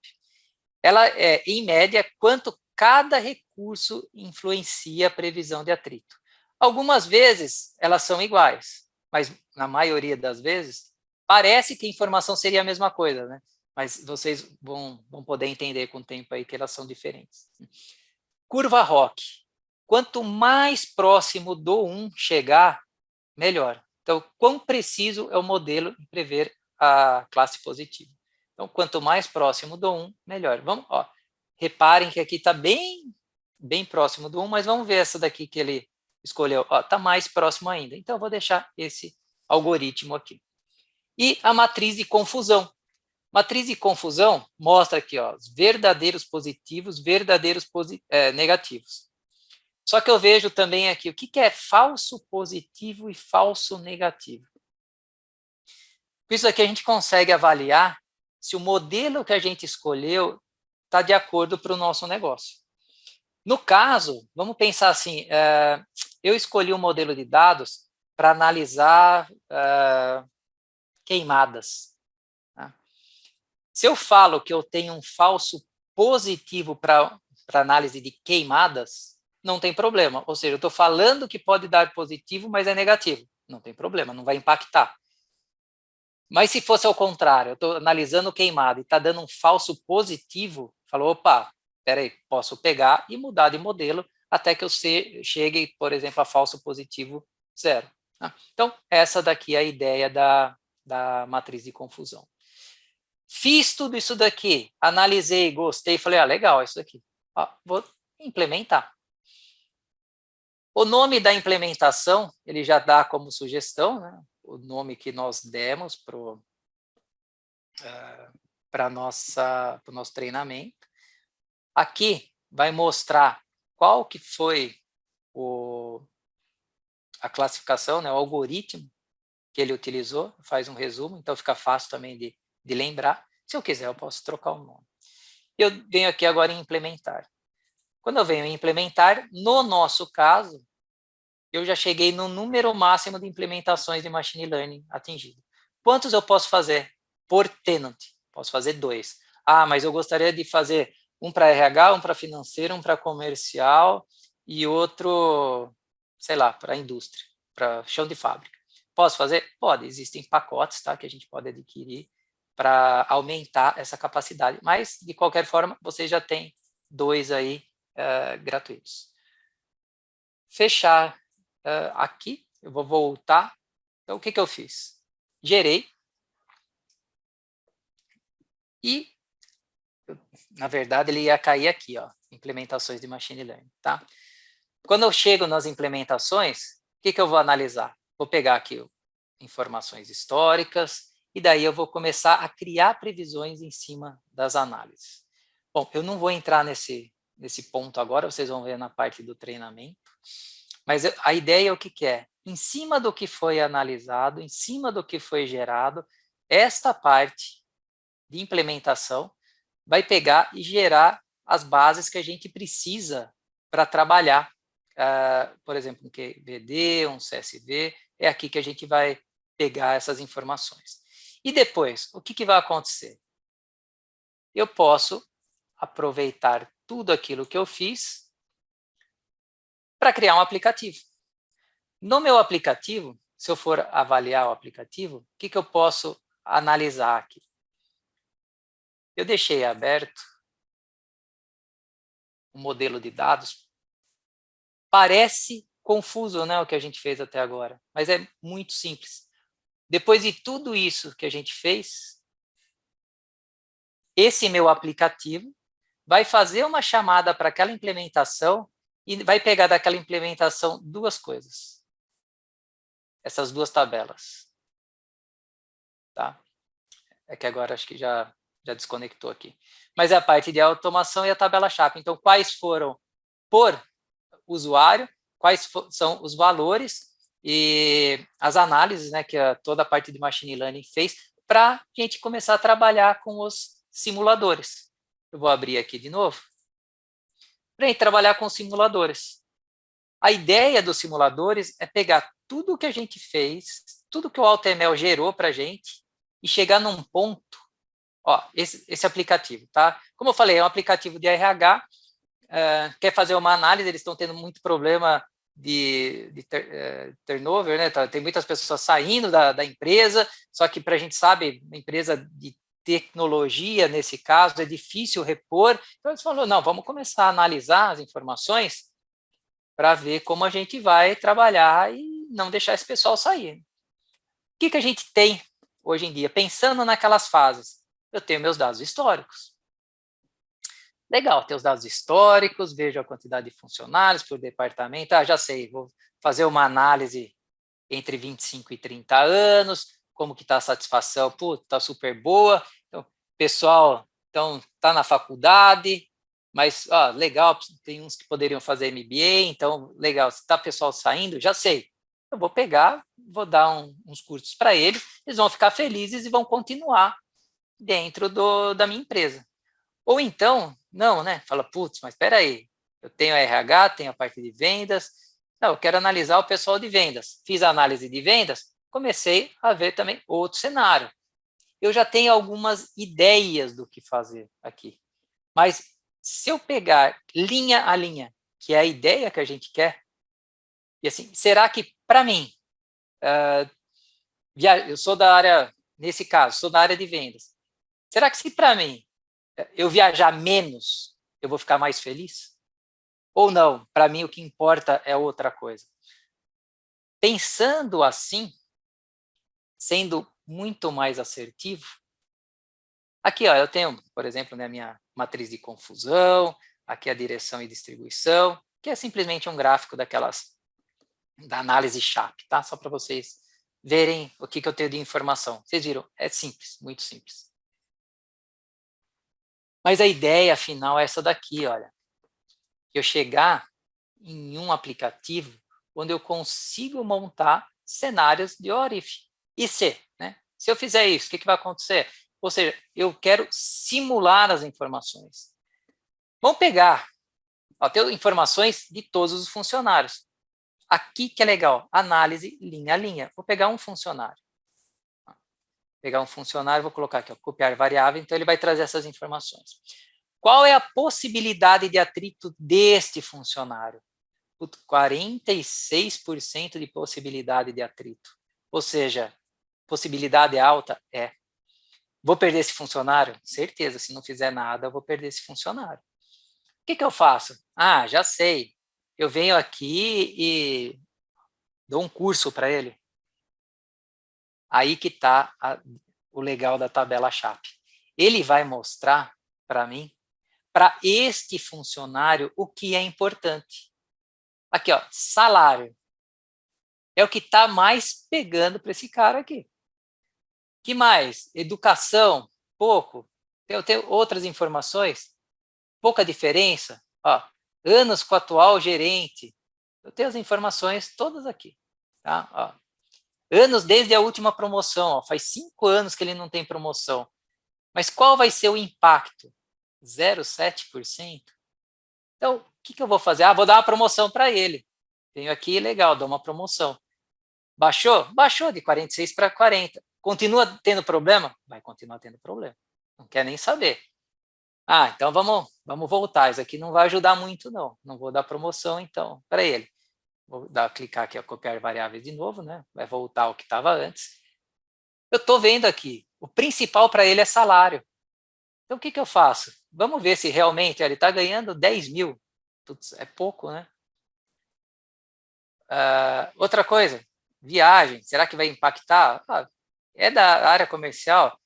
Ela é, em média, quanto cada recurso influencia a previsão de atrito. Algumas vezes, elas são iguais, mas na maioria das vezes, parece que a informação seria a mesma coisa, né? Mas vocês vão poder entender com o tempo aí que elas são diferentes. Curva ROC. Quanto mais próximo do 1 chegar, melhor. Então, quão preciso é o modelo em prever a classe positiva. Então, quanto mais próximo do 1, melhor. Vamos, ó, reparem que aqui está bem próximo do 1, mas vamos ver essa daqui que ele escolheu. Está mais próximo ainda. Então, eu vou deixar esse algoritmo aqui. E a matriz de confusão. Matriz de confusão mostra aqui, ó, os verdadeiros positivos, verdadeiros negativos. Só que eu vejo também aqui o que é falso positivo e falso negativo. Com isso aqui a gente consegue avaliar se o modelo que a gente escolheu está de acordo para o nosso negócio. No caso, vamos pensar assim, eu escolhi um modelo de dados para analisar queimadas. Tá? Se eu falo que eu tenho um falso positivo para análise de queimadas, não tem problema. Ou seja, eu estou falando que pode dar positivo, mas é negativo. Não tem problema, não vai impactar. Mas se fosse ao contrário, eu estou analisando queimada e está dando um falso positivo, falou, opa, peraí, posso pegar e mudar de modelo até que eu chegue, por exemplo, a falso positivo 0. Tá? Então, essa daqui é a ideia da matriz de confusão. Fiz tudo isso daqui, analisei, gostei, falei, legal, isso daqui. Vou implementar. O nome da implementação, ele já dá como sugestão, né? O nome que nós demos para o nosso treinamento. Aqui vai mostrar qual que foi a classificação, né, o algoritmo que ele utilizou, faz um resumo, então fica fácil também de de lembrar. Se eu quiser, eu posso trocar o nome. Eu venho aqui agora em implementar. Quando eu venho em implementar, no nosso caso, eu já cheguei no número máximo de implementações de machine learning atingido. Quantos eu posso fazer por tenant? Posso fazer 2. Ah, mas eu gostaria de fazer um para RH, um para financeiro, um para comercial e outro, sei lá, para indústria, para chão de fábrica. Posso fazer? Pode. Existem pacotes, tá, que a gente pode adquirir para aumentar essa capacidade. Mas, de qualquer forma, você já tem 2 aí gratuitos. Fechar aqui, eu vou voltar. Então, o que eu fiz? Gerei. E, na verdade, ele ia cair aqui, ó, implementações de machine learning, tá? Quando eu chego nas implementações, o que eu vou analisar? Vou pegar aqui informações históricas, e daí eu vou começar a criar previsões em cima das análises. Bom, eu não vou entrar nesse ponto agora, vocês vão ver na parte do treinamento, mas a ideia é o que é? Em cima do que foi analisado, em cima do que foi gerado, esta parte de implementação vai pegar e gerar as bases que a gente precisa para trabalhar, por exemplo, um QVD, um CSV, é aqui que a gente vai pegar essas informações. E depois, o que vai acontecer? Eu posso aproveitar tudo aquilo que eu fiz para criar um aplicativo. No meu aplicativo, se eu for avaliar o aplicativo, o que eu posso analisar aqui? Eu deixei aberto um modelo de dados. Parece confuso, né, o que a gente fez até agora, mas é muito simples. Depois de tudo isso que a gente fez, esse meu aplicativo vai fazer uma chamada para aquela implementação e vai pegar daquela implementação 2 coisas. Essas 2 tabelas. Tá? É que agora acho que já desconectou aqui. Mas é a parte de automação e a tabela chapa. Então, quais foram por usuário, quais são os valores e as análises, né, que toda a parte de machine learning fez para a gente começar a trabalhar com os simuladores. Eu vou abrir aqui de novo. Para a gente trabalhar com os simuladores. A ideia dos simuladores é pegar tudo que a gente fez, tudo que o AutoML gerou para a gente e chegar num ponto. Ó, esse aplicativo, tá? Como eu falei, é um aplicativo de RH, quer fazer uma análise, eles estão tendo muito problema de turnover, né? Tem muitas pessoas saindo da empresa, só que para a gente sabe, uma empresa de tecnologia, nesse caso, é difícil repor. Então, eles falaram, não, vamos começar a analisar as informações para ver como a gente vai trabalhar e não deixar esse pessoal sair. O que a gente tem hoje em dia? Pensando naquelas fases, eu tenho meus dados históricos. Legal, ter os dados históricos, vejo a quantidade de funcionários por departamento. Ah, já sei, vou fazer uma análise entre 25 e 30 anos, como que está a satisfação, está super boa. Então, pessoal, então, está na faculdade, mas legal, tem uns que poderiam fazer MBA, então, legal, se está pessoal saindo, já sei. Eu vou pegar, vou dar uns cursos para eles, eles vão ficar felizes e vão continuar dentro da minha empresa. Ou então, não, né? Fala, putz, mas espera aí, eu tenho a RH, tenho a parte de vendas, não, eu quero analisar o pessoal de vendas. Fiz a análise de vendas, comecei a ver também outro cenário. Eu já tenho algumas ideias do que fazer aqui, mas se eu pegar linha a linha, que é a ideia que a gente quer, e assim, será que para mim, eu sou da área, nesse caso, sou da área de vendas, será que se para mim eu viajar menos, eu vou ficar mais feliz? Ou não, para mim o que importa é outra coisa. Pensando assim, sendo muito mais assertivo, aqui ó, eu tenho, por exemplo, né, a minha matriz de confusão, aqui a direção e distribuição, que é simplesmente um gráfico da análise SHAP, tá? Só para vocês verem o que eu tenho de informação. Vocês viram? É simples, muito simples. Mas a ideia final é essa daqui, olha. Eu chegar em um aplicativo onde eu consigo montar cenários de what if. E se, né? Se eu fizer isso, o que vai acontecer? Ou seja, eu quero simular as informações. Vamos pegar, ó, tenho informações de todos os funcionários. Aqui que é legal, análise linha a linha. Vou pegar um funcionário. Pegar um funcionário, vou colocar aqui, ó, copiar variável, então ele vai trazer essas informações. Qual é a possibilidade de atrito deste funcionário? 46% de possibilidade de atrito. Ou seja, possibilidade alta é. Vou perder esse funcionário? Certeza, se não fizer nada, eu vou perder esse funcionário. O que eu faço? Ah, já sei. Eu venho aqui e dou um curso para ele. Aí que está o legal da tabela CHAP. Ele vai mostrar para mim, para este funcionário, o que é importante. Aqui, ó, salário. É o que está mais pegando para esse cara aqui. Que mais? Educação, pouco. Eu tenho outras informações, pouca diferença. Ó, anos com o atual gerente. Eu tenho as informações todas aqui. Tá? Ó, anos desde a última promoção. Ó, faz 5 anos que ele não tem promoção. Mas qual vai ser o impacto? 0,7%? Então, o que eu vou fazer? Ah, vou dar uma promoção para ele. Tenho aqui, legal, dou uma promoção. Baixou? Baixou de 46 para 40. Continua tendo problema? Vai continuar tendo problema. Não quer nem saber. Ah, então vamos voltar. Isso aqui não vai ajudar muito, não. Não vou dar promoção, então, para ele. Vou clicar aqui, ó, copiar variáveis de novo, né? Vai voltar ao que estava antes. Eu estou vendo aqui, o principal para ele é salário. Então, o que eu faço? Vamos ver se realmente ele está ganhando 10 mil. Putz, é pouco, né? Outra coisa, viagem. Será que vai impactar? Ah, é da área comercial,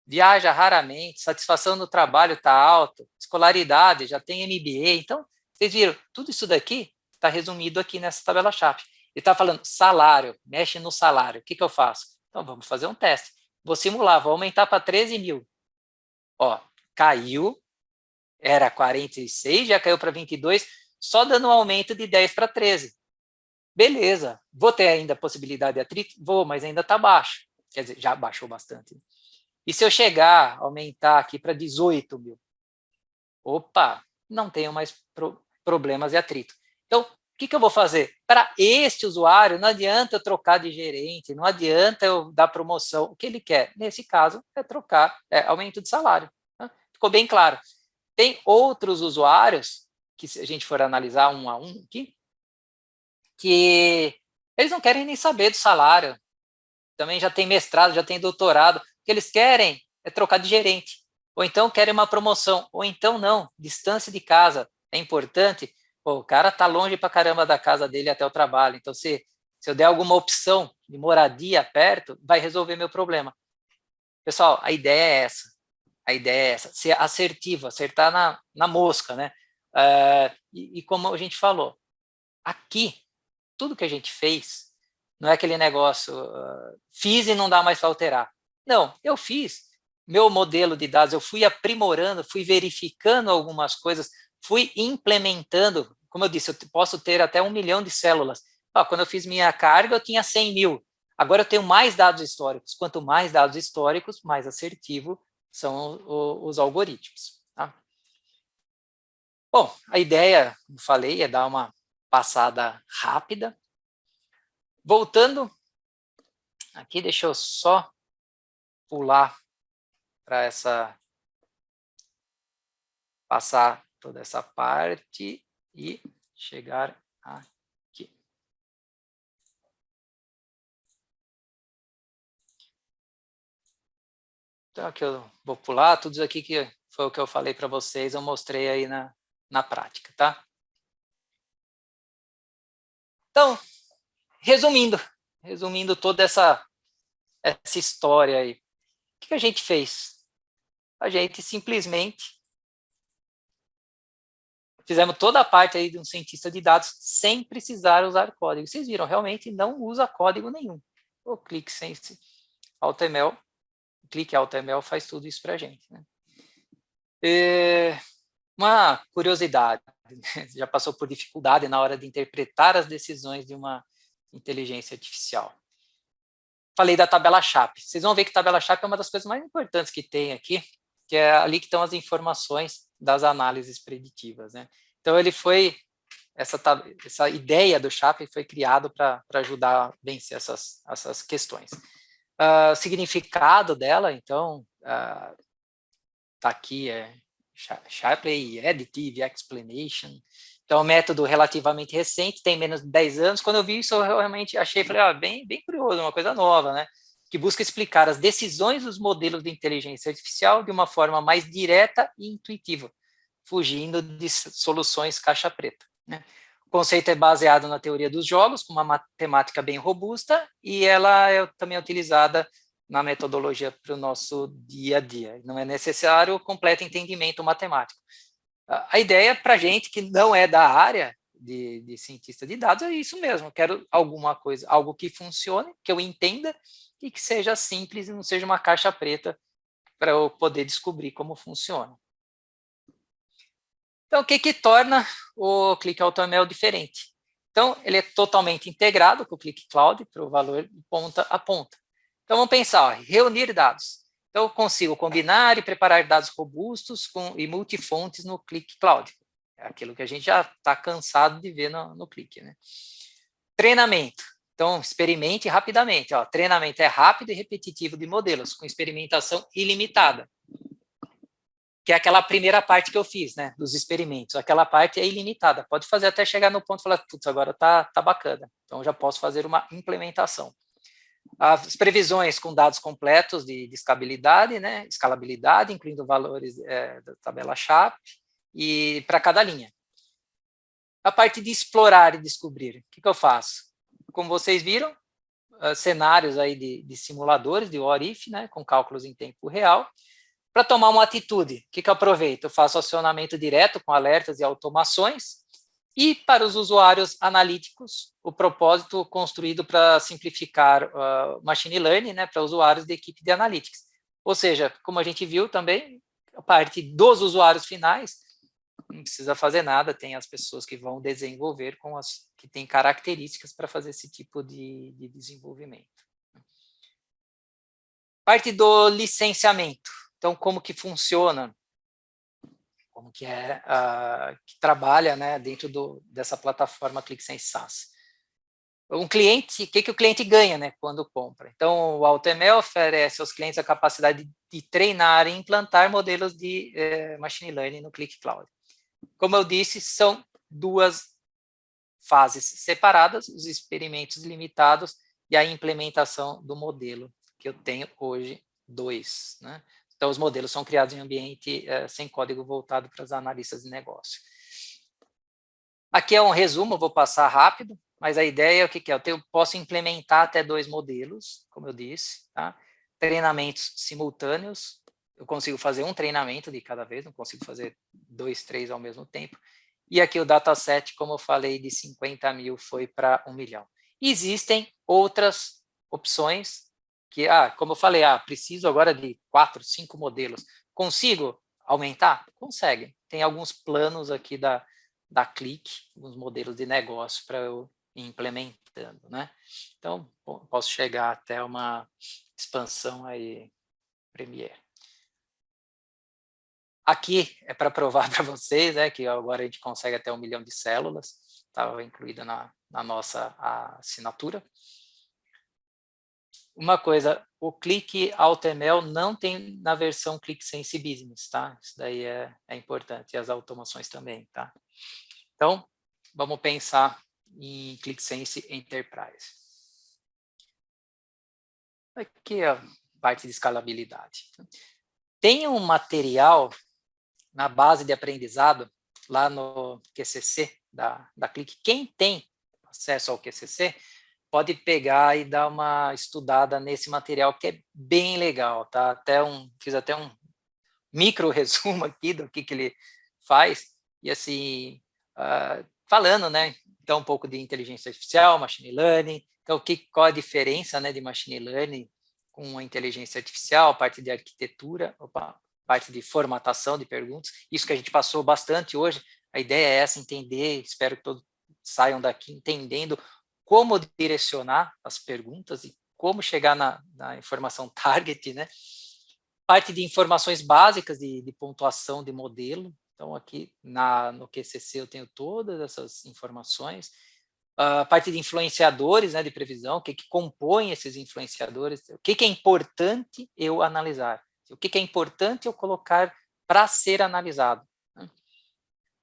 viaja raramente, satisfação no trabalho está alta, escolaridade, já tem MBA. Então, vocês viram, tudo isso daqui está resumido aqui nessa tabela CHAP. Ele está falando salário, mexe no salário. O que eu faço? Então, vamos fazer um teste. Vou simular, vou aumentar para 13 mil. Ó, caiu, era 46, já caiu para 22, só dando um aumento de 10 para 13. Beleza, vou ter ainda a possibilidade de atrito? Vou, mas ainda está baixo. Quer dizer, já baixou bastante. E se eu chegar, aumentar aqui para 18 mil? Opa, não tenho mais problemas de atrito. Então, o que eu vou fazer? Para este usuário, não adianta eu trocar de gerente, não adianta eu dar promoção. O que ele quer, nesse caso, é trocar, aumento de salário. Né? Ficou bem claro. Tem outros usuários, que se a gente for analisar um a um aqui, que eles não querem nem saber do salário. Também já tem mestrado, já tem doutorado. O que eles querem é trocar de gerente. Ou então querem uma promoção. Ou então não, distância de casa é importante. Pô, o cara está longe para caramba da casa dele até o trabalho. Então, se eu der alguma opção de moradia perto, vai resolver meu problema. Pessoal, a ideia é essa. A ideia é essa. Ser assertivo, acertar na mosca, né? E como a gente falou, aqui, tudo que a gente fez, não é aquele negócio, fiz e não dá mais para alterar. Não, eu fiz. Meu modelo de dados, eu fui aprimorando, fui verificando algumas coisas, fui implementando. Como eu disse, eu posso ter até 1 milhão de células. Quando eu fiz minha carga, eu tinha 100 mil. Agora eu tenho mais dados históricos. Quanto mais dados históricos, mais assertivo são os algoritmos. Tá? Bom, a ideia, como falei, é dar uma passada rápida. Voltando aqui, deixa eu só pular para passar toda essa parte e chegar aqui. Então, aqui eu vou pular, tudo isso aqui que foi o que eu falei para vocês, eu mostrei aí na prática, tá? Então, resumindo toda essa história aí, o que a gente fez? A gente simplesmente fizemos toda a parte aí de um cientista de dados sem precisar usar código. Vocês viram, realmente não usa código nenhum. O clique sense AutoML, clique AutoML faz tudo isso para a gente. Né? Uma curiosidade, já passou por dificuldade na hora de interpretar as decisões de uma inteligência artificial. falei da tabela Sharpe. Vocês vão ver que tabela Sharpe é uma das coisas mais importantes que tem aqui, que é ali que estão as informações das análises preditivas, né? Então, ele foi, essa ideia do Sharpe foi criado para ajudar a vencer essas questões. O significado dela, então, está aqui, Shapley Additive Explanation. Então, é um método relativamente recente, tem menos de 10 anos. Quando eu vi isso, eu realmente achei, falei, bem curioso, uma coisa nova, né? Que busca explicar as decisões dos modelos de inteligência artificial de uma forma mais direta e intuitiva, fugindo de soluções caixa preta, né? O conceito é baseado na teoria dos jogos, com uma matemática bem robusta, e ela é também utilizada na metodologia para o nosso dia a dia. Não é necessário completo entendimento matemático. A ideia para a gente que não é da área de cientista de dados é isso mesmo. Eu quero alguma coisa, algo que funcione, que eu entenda e que seja simples e não seja uma caixa preta para eu poder descobrir como funciona. Então, o que torna o Click AutoML diferente? Então, ele é totalmente integrado com o Click Cloud para o valor de ponta a ponta. Então, vamos pensar, reunir dados. Então, eu consigo combinar e preparar dados robustos e multifontes no Click Cloud. É aquilo que a gente já está cansado de ver no Click, né? Treinamento. Então, experimente rapidamente. Treinamento é rápido e repetitivo de modelos, com experimentação ilimitada. Que é aquela primeira parte que eu fiz, né, dos experimentos. Aquela parte é ilimitada. Pode fazer até chegar no ponto e falar, putz, agora tá bacana. Então, já posso fazer uma implementação. As previsões com dados completos de escalabilidade, né, escalabilidade, incluindo valores da tabela Sharpe, e para cada linha. A parte de explorar e descobrir, o que eu faço? Como vocês viram, cenários aí de simuladores, de what if, né, com cálculos em tempo real. Para tomar uma atitude, o que eu aproveito? Eu faço acionamento direto com alertas e automações. E para os usuários analíticos, o propósito construído para simplificar machine learning, né, para usuários da equipe de analytics. Ou seja, como a gente viu também, a parte dos usuários finais, não precisa fazer nada, tem as pessoas que vão desenvolver que têm características para fazer esse tipo de desenvolvimento. Parte do licenciamento. Então, como que funciona? Como que que trabalha, né, dentro dessa plataforma ClickSense SaaS? Um cliente, o que o cliente ganha, né, quando compra? Então, o AutoML oferece aos clientes a capacidade de treinar e implantar modelos de machine learning no Click Cloud. Como eu disse, são duas fases separadas, os experimentos limitados e a implementação do modelo, que eu tenho hoje 2, né? Então, os modelos são criados em ambiente sem código voltado para os analistas de negócio. Aqui é um resumo, vou passar rápido, mas a ideia é o que é? Eu posso implementar até 2 modelos, como eu disse, tá? Treinamentos simultâneos, eu consigo fazer um treinamento de cada vez, não consigo fazer 2, 3 ao mesmo tempo. E aqui o dataset, como eu falei, de 50 mil foi para 1 milhão. Existem outras opções que, como eu falei, preciso agora de 4, 5 modelos. Consigo aumentar? Consegue. Tem alguns planos aqui da Click, alguns modelos de negócio para eu ir implementando, né? Então, posso chegar até uma expansão aí, Premiere. Aqui é para provar para vocês, né, que agora a gente consegue até 1 milhão de células, estava incluída na nossa assinatura. Uma coisa, o Click AutoML não tem na versão ClickSense Business, tá? Isso daí é importante, e as automações também, tá? Então, vamos pensar em ClickSense Enterprise. Aqui é a parte de escalabilidade. Tem um material na base de aprendizado, lá no QCC da Click. Quem tem acesso ao QCC, pode pegar e dar uma estudada nesse material, que é bem legal, tá? Fiz até um micro resumo aqui do que ele faz, e assim, falando, né, então um pouco de inteligência artificial, machine learning, então qual a diferença, né, de machine learning com a inteligência artificial, parte de arquitetura, parte de formatação de perguntas, isso que a gente passou bastante hoje, a ideia é essa, entender, espero que todos saiam daqui entendendo como direcionar as perguntas e como chegar na informação target, né? Parte de informações básicas de pontuação de modelo. Então, aqui no QCC eu tenho todas essas informações. A parte de influenciadores, né, de previsão, o que compõe esses influenciadores, o que é importante eu analisar, o que é importante eu colocar para ser analisado. Né?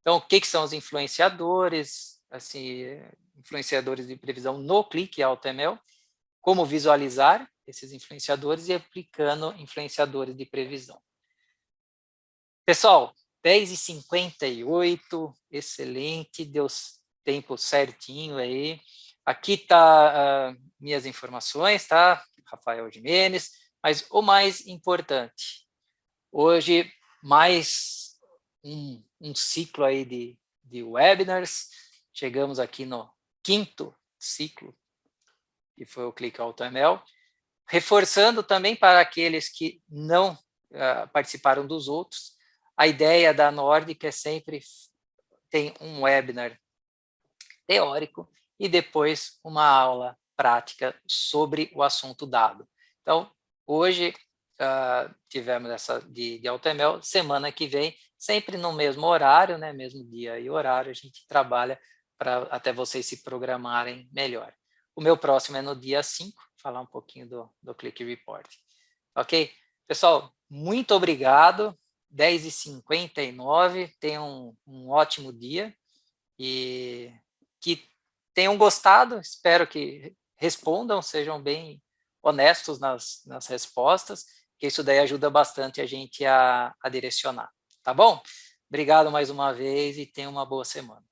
Então, o que são os influenciadores, assim, influenciadores de previsão no Click AutoML, como visualizar esses influenciadores e aplicando influenciadores de previsão. Pessoal, 10h58, excelente, deu tempo certinho aí. Aqui tá minhas informações, tá? Rafael Jimenez, mas o mais importante, hoje mais um ciclo aí de webinars, chegamos aqui no 5º ciclo, que foi o Click AutoML, reforçando também para aqueles que não participaram dos outros, a ideia da Nórdica é sempre tem um webinar teórico e depois uma aula prática sobre o assunto dado. Então, hoje tivemos essa de AutoML, semana que vem, sempre no mesmo horário, né, mesmo dia e horário, a gente trabalha para até vocês se programarem melhor. O meu próximo é no dia 5, falar um pouquinho do Click Report. Ok? Pessoal, muito obrigado. 10h59, tenham um ótimo dia e que tenham gostado, espero que respondam, sejam bem honestos nas respostas, que isso daí ajuda bastante a gente a direcionar, tá bom? Obrigado mais uma vez e tenham uma boa semana.